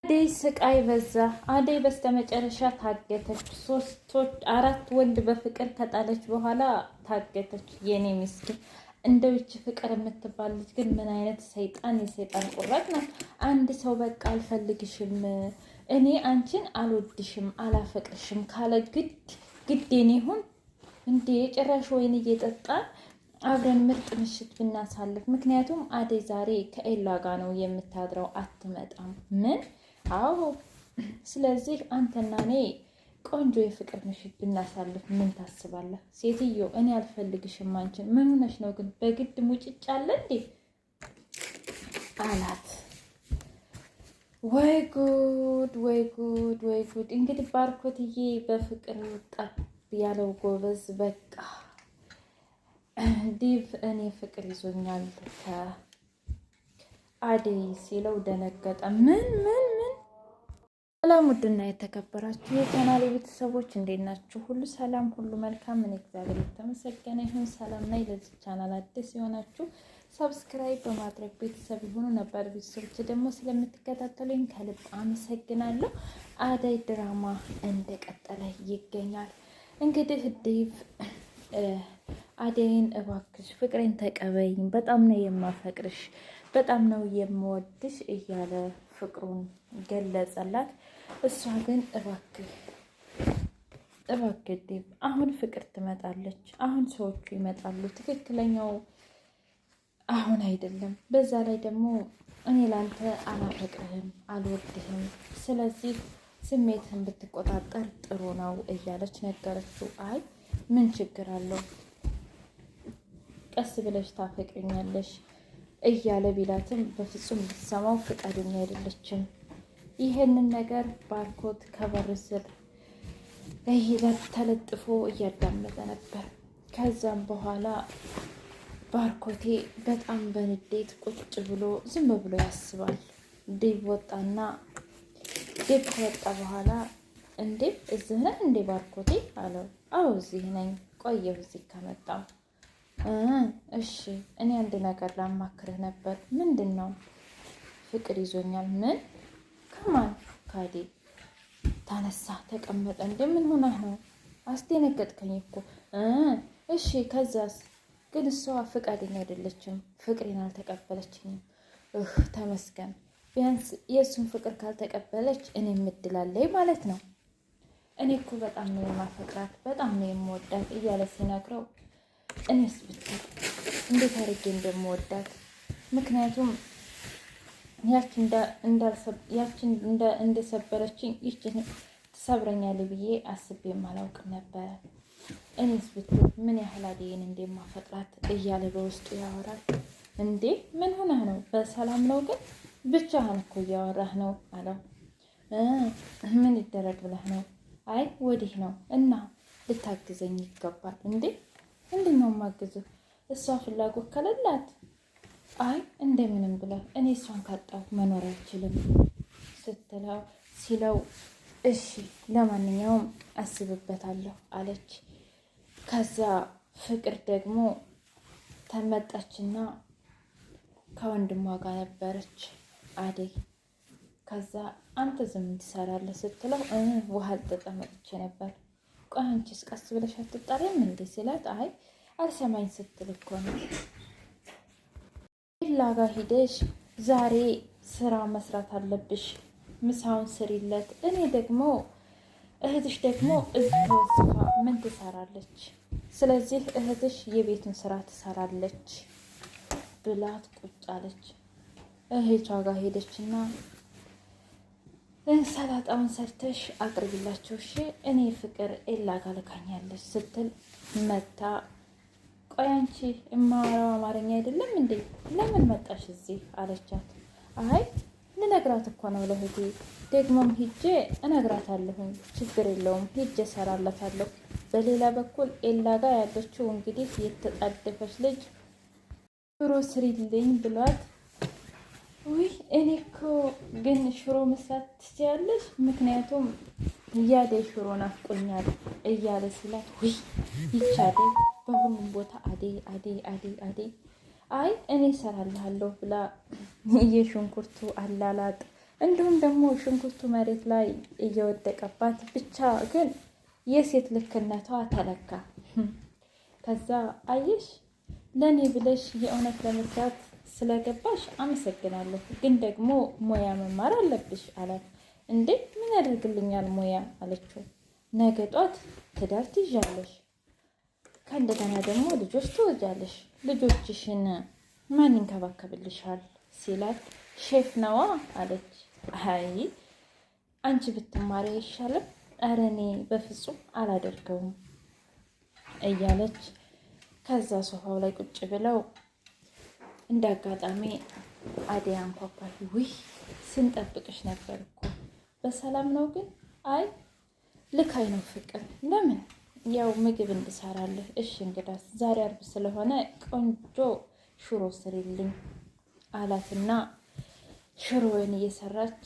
አደይ ስቃይ በዛ። አደይ በስተመጨረሻ ታገተች። 4 ወንድ በፍቅር ከጣለች በኋላ ታገተች። የኔ ምስኪን እንደው ይቺ ፍቅር የምትባል ልጅ ግን ምን አይነት ሰይጣን የሰይጣን ቁራጭ ናት። አንድ ሰው በቃ አልፈልግሽም፣ እኔ አንቺን አልወድሽም፣ አላፈቅርሽም ካለ ግድ የኔ ይሁን እንዴ? ጭራሽ ወይን እየጠጣን አብረን ምርጥ ምሽት ብናሳልፍ። ምክንያቱም አደይ ዛሬ ከኤላ ጋር ነው የምታድረው፣ አትመጣም። ምን? አዎ። ስለዚህ አንተና እኔ ቆንጆ የፍቅር ምሽት ብናሳልፍ ምን ታስባለህ? ሴትዮ እኔ አልፈልግሽም አንቺን። ምን ሆነሽ ነው ግን? በግድ ሙጭጭ አለ እንዴ አላት። ወይ ጉድ፣ ወይ ጉድ፣ ወይ ጉድ! እንግዲህ ባርኮትዬ በፍቅር ጠብ ያለው ጎበዝ። በቃ ዲቭ እኔ ፍቅር ይዞኛል ከአደይ ሲለው ደነገጠ። ምን ሰላም! ውድና የተከበራችሁ የቻናሌ ቤተሰቦች እንዴት ናችሁ? ሁሉ ሰላም፣ ሁሉ መልካም። እኔ እግዚአብሔር የተመሰገነ ይሁን ሰላም ነኝ። ለዚህ ቻናል አዲስ የሆናችሁ ሰብስክራይብ በማድረግ ቤተሰብ የሆኑ ነባር ቤተሰቦች ደግሞ ስለምትከታተሉኝ ከልብ አመሰግናለሁ። አደይ ድራማ እንደቀጠለ ይገኛል። እንግዲህ ዴቭ አደይን እባክሽ ፍቅሬን ተቀበይኝ፣ በጣም ነው የማፈቅርሽ፣ በጣም ነው የምወድሽ እያለ ፍቅሩን ገለጸላት። እሷ ግን እባክህ ዴቭ አሁን ፍቅር ትመጣለች፣ አሁን ሰዎቹ ይመጣሉ፣ ትክክለኛው አሁን አይደለም። በዛ ላይ ደግሞ እኔ ላንተ አላፈቅርህም፣ አልወድህም፣ ስለዚህ ስሜትህን ብትቆጣጠር ጥሩ ነው እያለች ነገረችው። አይ ምን ችግር አለው ቀስ ብለሽ ታፈቅኛለሽ እያለ ቢላትም በፍጹም ልትሰማው ፈቃደኛ አይደለችም። ይሄንን ነገር ባርኮት ከበር ስር ተለጥፎ እያዳመጠ ነበር። ከዛም በኋላ ባርኮቴ በጣም በንዴት ቁጭ ብሎ ዝም ብሎ ያስባል። ዴቭ ወጣና ዴቭ ከወጣ በኋላ እንዴ እዚህ ነህ እንዴ ባርኮቴ አለው። አዎ እዚህ ነኝ፣ ቆየሁ እዚህ ከመጣሁ። እሺ እኔ አንድ ነገር ላማክርህ ነበር። ምንድን ነው? ፍቅር ይዞኛል። ምን? ከማን? ከአደይ። ተነሳ ተቀመጠ። እንደምን ሆነህ ነው? አስደነገጥከኝ እኮ። እሺ ከዛስ? ግን እሷ ፈቃደኛ አይደለችም፣ ፍቅሬን አልተቀበለችኝም። ተመስገን፣ ቢያንስ የእሱን ፍቅር ካልተቀበለች እኔ የምድላለኝ ማለት ነው። እኔ እኮ በጣም ነው የማፈቅራት፣ በጣም ነው የምወዳት እያለ ሲነግረው እኔስ ብትል እንዴት አድርጌ እንደምወዳት፣ ምክንያቱም ያችን እንደሰበረችኝ ይችን ትሰብረኛለች ብዬ አስቤም አላውቅም ነበረ። እኔስ ብትል ምን ያህል አደይን እንደማፈቅራት እያለ በውስጡ ያወራል። እንዴ ምን ሆነህ ነው? በሰላም ነው? ግን ብቻህን እኮ እያወራህ ነው አለው። ምን ይደረግ ብለህ ነው? አይ ወዲህ ነው እና ልታግዘኝ ይገባል። እንዴ ምንድነው ማግዝህ? እሷ ፍላጎት ከሌላት አይ እንደምንም ብለህ እኔ እሷን ካጣሁ መኖር አልችልም ሲለው እሺ ለማንኛውም አስብበታለሁ አለች። ከዛ ፍቅር ደግሞ ተመጣችና ከወንድሟ ጋር ነበረች አደይ። ከዛ አንተ ዝም ትሰራለህ ስትለው ውሃ ልጠጣ መጥቼ ነበር። ቆይ አንቺስ ቀስ ብለሽ አትጣሪም እንዴ ሲላት አይ አልሰማኝ ስትል እኮ ነው። ኤላ ጋር ሂደሽ ዛሬ ስራ መስራት አለብሽ፣ ምሳውን ስሪለት። እኔ ደግሞ እህትሽ ደግሞ እዚህ ተወስፋ ምን ትሰራለች? ስለዚህ እህትሽ የቤቱን ስራ ትሰራለች ብላት ቁጭ አለች። እህቷ ጋር ሄደችና ሰላጣውን ሰርተሽ አቅርቢላቸው እሺ፣ እኔ ፍቅር ኤላ ጋር ልካኛለች ስትል መታ። ቆይ አንቺ የማወራው አማርኛ አይደለም እንዴ? ለምን መጣሽ እዚህ አለቻት። አይ ልነግራት እኮ ነው ለእህቴ፣ ደግሞም ሂጄ እነግራታለሁኝ፣ ችግር የለውም ሂጄ እሰራላታለሁ። በሌላ በኩል ኤላ ጋር ያለችው እንግዲህ የተጣደፈች ልጅ ሽሮ ስሪልኝ ብሏት፣ ውይ እኔ እኮ ግን ሽሮ መስራት ትችያለሽ? ምክንያቱም እያደይ ሽሮ ናፍቆኛል እያለ ሲላት፣ ውይ ይቻለኝ በሁሉም ቦታ አደይ አደይ አደይ አደይ፣ አይ እኔ እሰራልሃለሁ ብላ የሽንኩርቱ አላላጥ እንዲሁም ደግሞ ሽንኩርቱ መሬት ላይ እየወደቀባት ብቻ ግን የሴት ልክነቷ ተለካ። ከዛ አየሽ ለእኔ ብለሽ የእውነት ለመስራት ስለገባሽ አመሰግናለሁ፣ ግን ደግሞ ሙያ መማር አለብሽ አላት። እንዴ ምን ያደርግልኛል ሙያ አለችው። ነገ ጧት ትዳር ትይዣለሽ፣ ከእንደገና ደግሞ ልጆች ትወልጃለሽ። ልጆችሽን ማን ይንከባከብልሻል ሲላት ሼፍ ነዋ አለች። አይ አንቺ ብትማሪ አይሻልም? ኧረ እኔ በፍጹም አላደርገውም እያለች ከዛ ሶፋው ላይ ቁጭ ብለው እንደ አጋጣሚ አደይ አንኳኳች። ውይ ስንጠብቅሽ ነበር እኮ በሰላም ነው? ግን አይ ልካይ ነው ፍቅር። ለምን? ያው ምግብ እንድሰራለህ። እሺ እንግዳስ ዛሬ አርብ ስለሆነ ቆንጆ ሽሮ ስሪልኝ አላትና ሽሮውን እየሰራች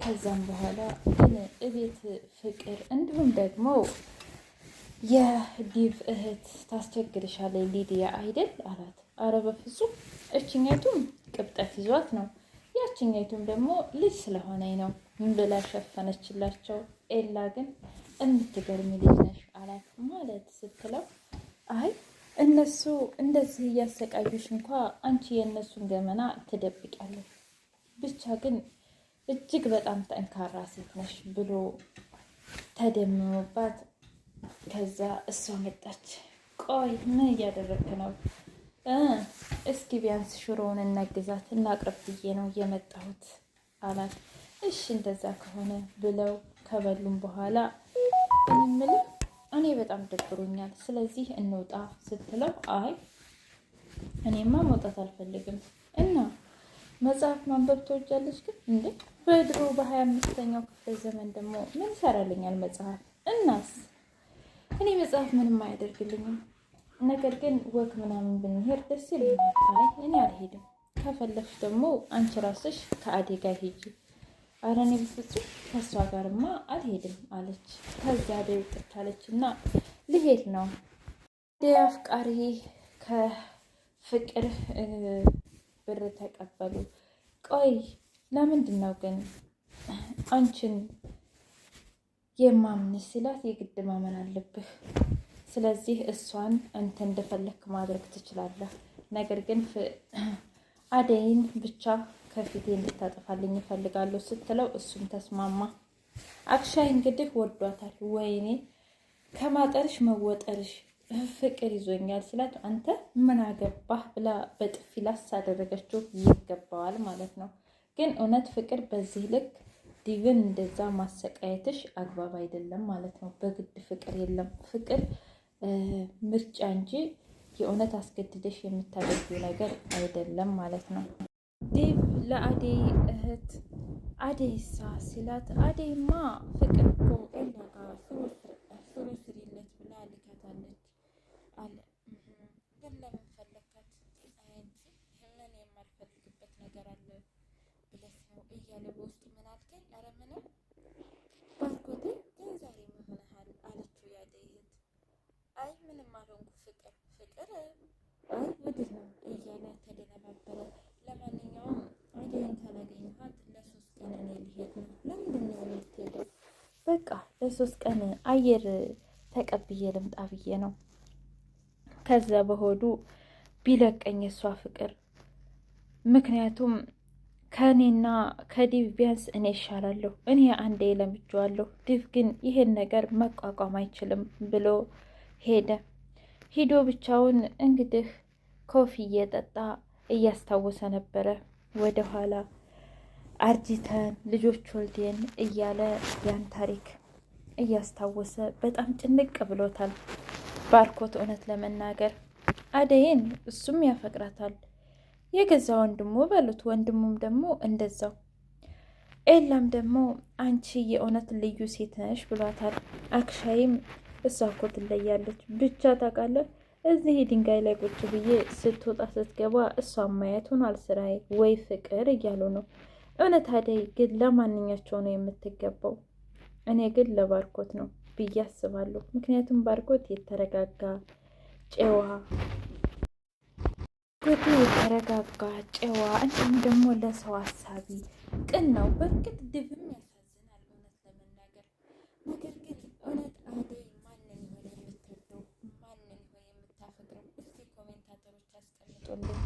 ከዛም በኋላ ግን እቤት ፍቅር እንዲሁም ደግሞ የዲቭ እህት ታስቸግርሻለች ሊዲያ አይደል አላት። አረ በፍጹም እችኛቱም ቅብጠት ይዟት ነው፣ ያችኛቱም ደግሞ ልጅ ስለሆነኝ ነው ብላ ሸፈነችላቸው። ኤላ ግን የምትገርሚ ልጅ ነሽ አላት። ማለት ስትለው አይ እነሱ እንደዚህ እያሰቃዩሽ እንኳ አንቺ የእነሱን ገመና ትደብቂያለሽ፣ ብቻ ግን እጅግ በጣም ጠንካራ ሴት ነሽ ብሎ ተደምሞባት ከዛ እሷ መጣች። ቆይ ምን እያደረግክ ነው? እስኪ ቢያንስ ሽሮውን እናግዛት እናቅርብ ብዬ ነው የመጣሁት አላት። እሺ እንደዛ ከሆነ ብለው ከበሉም በኋላ እምልህ እኔ በጣም ደብሮኛል፣ ስለዚህ እንውጣ ስትለው አይ እኔማ መውጣት አልፈልግም። እና መጽሐፍ ማንበብ ትወጃለች? ግን እንዴ በድሮ በ25ኛው ክፍለ ዘመን ደግሞ ምን ይሰራልኛል መጽሐፍ? እናስ እኔ መጽሐፍ ምንም አያደርግልኝም፣ ነገር ግን ወክ ምናምን ብንሄድ ደስ ይለኛል። አይ እኔ አልሄድም፣ ከፈለግሽ ደግሞ አንቺ ራስሽ ከአደይ ጋር ሂጂ። ኧረ እኔ በፍጹም ከእሷ ጋርማ አልሄድም አለች። ከዚያ አደይ ውጥት አለች እና ልሄድ ነው። አደይ አፍቃሪ ከፍቅር ብር ተቀበሉ። ቆይ ለምንድን ነው ግን አንቺን የማምንሽ ሲላት የግድ ማመን አለብህ፣ ስለዚህ እሷን አንተ እንደፈለክ ማድረግ ትችላለህ፣ ነገር ግን አደይን ብቻ ከፊቴ እንድታጠፋልኝ እፈልጋለሁ ስትለው እሱም ተስማማ። አክሻይ እንግዲህ ወዷታል። ወይኔ ከማጠርሽ መወጠርሽ ፍቅር ይዞኛል ሲላት አንተ ምን አገባህ ብላ በጥፊ ላስ አደረገችው። ይገባዋል ማለት ነው። ግን እውነት ፍቅር በዚህ ልክ ዲቭን እንደዛ ማሰቃየትሽ አግባብ አይደለም ማለት ነው። በግድ ፍቅር የለም፣ ፍቅር ምርጫ እንጂ የእውነት አስገድደሽ የምታደርጊው ነገር አይደለም ማለት ነው። ዲቭ ለአደይ እህት አደይሳ ሲላት አደይማ ፍቅር እኮ ኤላ ጋር ሽሮ ስሪለት ብላ ልካታለች አለ። ግን ለምን ፈለግካት? ምን የማልፈልግበት ነገር አለ ብለሽ ነው እያለ በውስጡ ምን አልከኝ? ኧረ ምንም ባርኮቴ ግን ዛሬ ምን ሆነሃል አለችው የአደይ እህት። አይ ምንም አልሆንኩ ፍቅር አይ ወዴት ነው እያለ ተደነባበረ። ለማንኛውም አደይን ካላገኘኋት ለ3 ቀን እኔ ልሄድ ነው። ለምንድን ነው የምትሄደው? በቃ ለ3 ቀን አየር ተቀብዬ ልምጣ ብዬ ነው። ከዛ በሆዱ ቢለቀኝ እሷ ፍቅር፣ ምክንያቱም ከእኔና ከዲቭ ቢያንስ እኔ ይሻላለሁ። እኔ አንዴ ለምጄዋለሁ፣ ዲቭ ግን ይሄን ነገር መቋቋም አይችልም ብሎ ሄደ። ሂዶ ብቻውን እንግዲህ ኮፊ እየጠጣ እያስታወሰ ነበረ ወደኋላ አርጅተን ልጆች ወልዴን እያለ ያን ታሪክ እያስታወሰ በጣም ጭንቅ ብሎታል። ባርኮት እውነት ለመናገር አደይን እሱም ያፈቅራታል፣ የገዛ ወንድሙ በሉት፣ ወንድሙም ደግሞ እንደዛው። ኤላም ደግሞ አንቺ የእውነት ልዩ ሴት ነሽ ብሏታል። አክሻይም እሷ እኮ ትለያለች፣ ብቻ ታውቃለህ እዚህ ድንጋይ ላይ ቁጭ ብዬ ስትወጣ ስትገባ እሷን ማየት ሆኗል ስራዬ፣ ወይ ፍቅር እያሉ ነው። እውነት አደይ ግን ለማንኛቸው ነው የምትገባው? እኔ ግን ለባርኮት ነው ብዬ አስባለሁ። ምክንያቱም ባርኮት የተረጋጋ ጨዋ ባርኮቴ የተረጋጋ ጨዋ፣ እንዲሁም ደግሞ ለሰው አሳቢ ቅን ነው። በእርግጥ ድብም ያሳዝናል እውነት ለመናገር ነገር ግን እውነት አደይ ማንን ይሆን የምትወደው? ማንን ይሆን የምታፈቅረው? እስቲ ኮሜንታተሮች አስቀምጡልኝ።